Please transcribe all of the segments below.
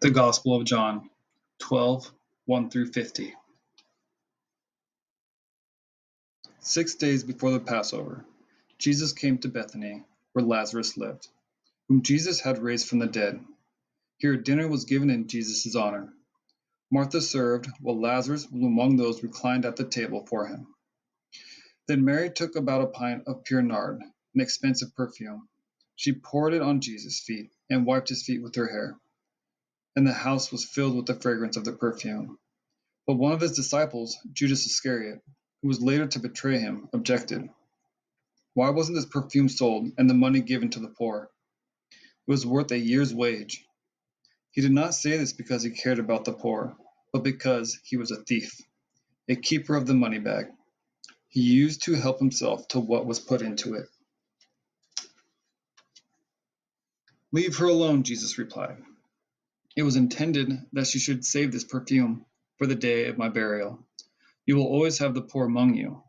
The Gospel of John 12, 1 through 50. 6 days before the Passover, Jesus came to Bethany, where Lazarus lived, whom Jesus had raised from the dead. Here dinner was given in Jesus' honor. Martha served, while Lazarus was among those reclined at the table for him. Then Mary took about a pint of pure nard, an expensive perfume. She poured it on Jesus' feet and wiped his feet with her hair. And the house was filled with the fragrance of the perfume. But one of his disciples, Judas Iscariot, who was later to betray him, objected. Why wasn't this perfume sold and the money given to the poor? It was worth a year's wage. He did not say this because he cared about the poor, but because he was a thief, a keeper of the money bag. He used to help himself to what was put into it. Leave her alone, Jesus replied. It was intended that she should save this perfume for the day of my burial. You will always have the poor among you,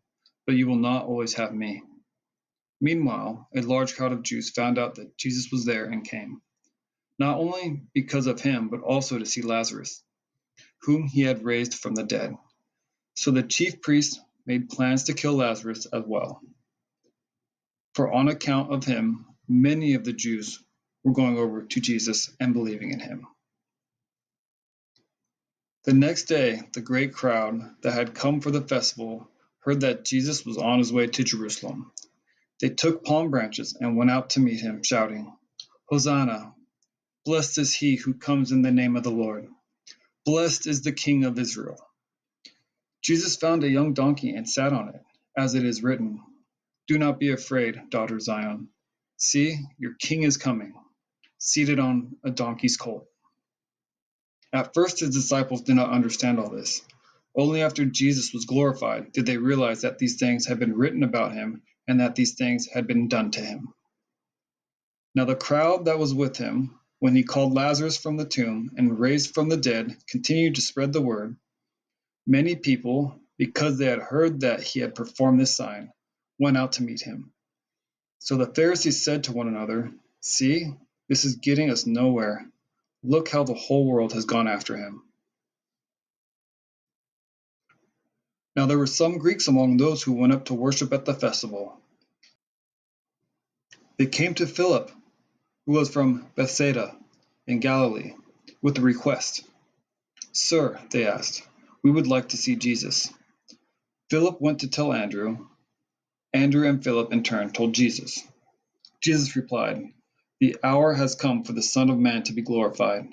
but you will not always have me. Meanwhile, a large crowd of Jews found out that Jesus was there and came, not only because of him, but also to see Lazarus, whom he had raised from the dead. So the chief priests made plans to kill Lazarus as well. For on account of him, many of the Jews were going over to Jesus and believing in him. The next day, the great crowd that had come for the festival heard that Jesus was on his way to Jerusalem. They took palm branches and went out to meet him, shouting, Hosanna! Blessed is he who comes in the name of the Lord. Blessed is the King of Israel. Jesus found a young donkey and sat on it, as it is written, Do not be afraid, daughter Zion. See, your king is coming, seated on a donkey's colt. At first his disciples did not understand all this. Only after Jesus was glorified did they realize that these things had been written about him and that these things had been done to him. Now the crowd that was with him, when he called Lazarus from the tomb and raised from the dead, continued to spread the word. Many people, because they had heard that he had performed this sign, went out to meet him. So the Pharisees said to one another, See, this is getting us nowhere. Look how the whole world has gone after him. Now there were some Greeks among those who went up to worship at the festival. They came to Philip, who was from Bethsaida in Galilee, with a request. Sir, they asked, we would like to see Jesus. Philip went to tell Andrew. Andrew and Philip in turn told Jesus. Jesus replied, The hour has come for the Son of Man to be glorified.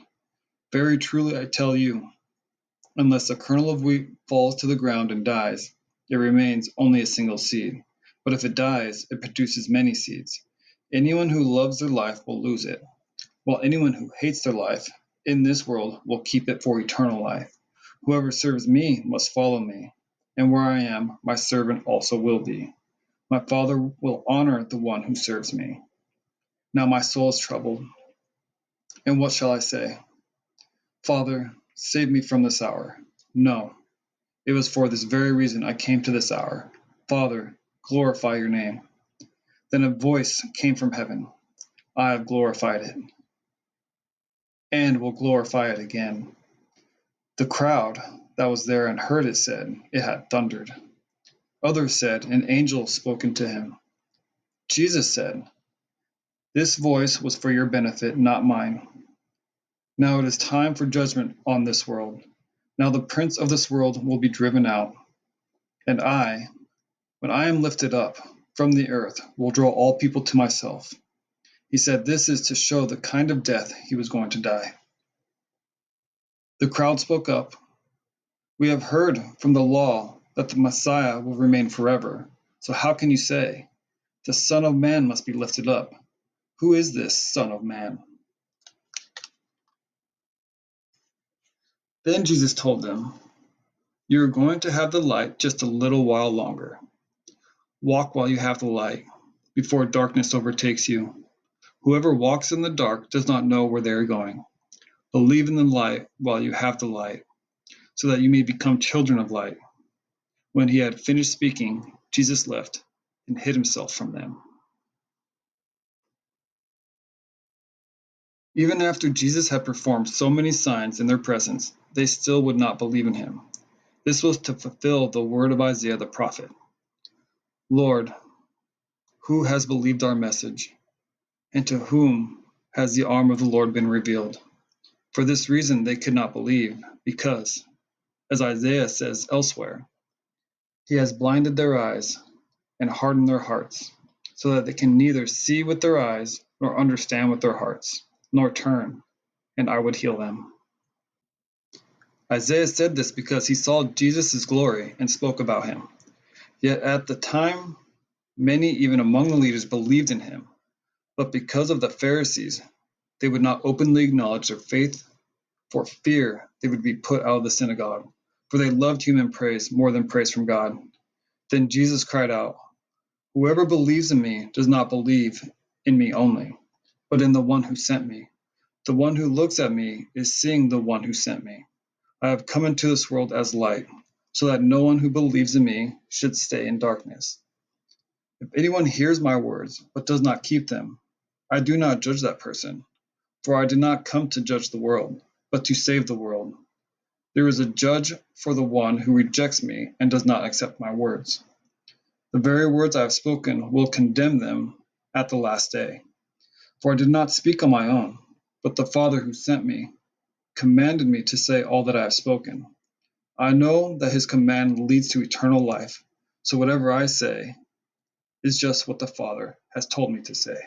Very truly I tell you, unless a kernel of wheat falls to the ground and dies, it remains only a single seed. But if it dies, it produces many seeds. Anyone who loves their life will lose it, while anyone who hates their life in this world will keep it for eternal life. Whoever serves me must follow me, and where I am, my servant also will be. My Father will honor the one who serves me. Now my soul is troubled, and what shall I say? Father, save me from this hour. No, it was for this very reason I came to this hour. Father, glorify your name. Then a voice came from heaven. I have glorified it, and will glorify it again. The crowd that was there and heard it said, It had thundered. Others said, An angel spoken to him. Jesus said, This voice was for your benefit, not mine. Now it is time for judgment on this world. Now the prince of this world will be driven out. And I, when I am lifted up from the earth, will draw all people to myself. He said this is to show the kind of death he was going to die. The crowd spoke up. We have heard from the law that the Messiah will remain forever. So how can you say, the Son of Man must be lifted up? Who is this Son of Man? Then Jesus told them, You are going to have the light just a little while longer. Walk while you have the light, before darkness overtakes you. Whoever walks in the dark does not know where they are going. Believe in the light while you have the light, so that you may become children of light. When he had finished speaking, Jesus left and hid himself from them. Even after Jesus had performed so many signs in their presence, they still would not believe in him. This was to fulfill the word of Isaiah the prophet. Lord, who has believed our message? And to whom has the arm of the Lord been revealed? For this reason they could not believe, because, as Isaiah says elsewhere, he has blinded their eyes and hardened their hearts, so that they can neither see with their eyes nor understand with their hearts, nor turn, and I would heal them. Isaiah said this because he saw Jesus' glory and spoke about him. Yet at the time, many, even among the leaders, believed in him. But because of the Pharisees, they would not openly acknowledge their faith for fear they would be put out of the synagogue, for they loved human praise more than praise from God. Then Jesus cried out, "Whoever believes in me does not believe in me only, but in the one who sent me. The one who looks at me is seeing the one who sent me. I have come into this world as light, so that no one who believes in me should stay in darkness. If anyone hears my words but does not keep them, I do not judge that person, for I did not come to judge the world, but to save the world. There is a judge for the one who rejects me and does not accept my words. The very words I have spoken will condemn them at the last day. For I did not speak on my own, but the Father who sent me commanded me to say all that I have spoken. I know that his command leads to eternal life, so whatever I say is just what the Father has told me to say."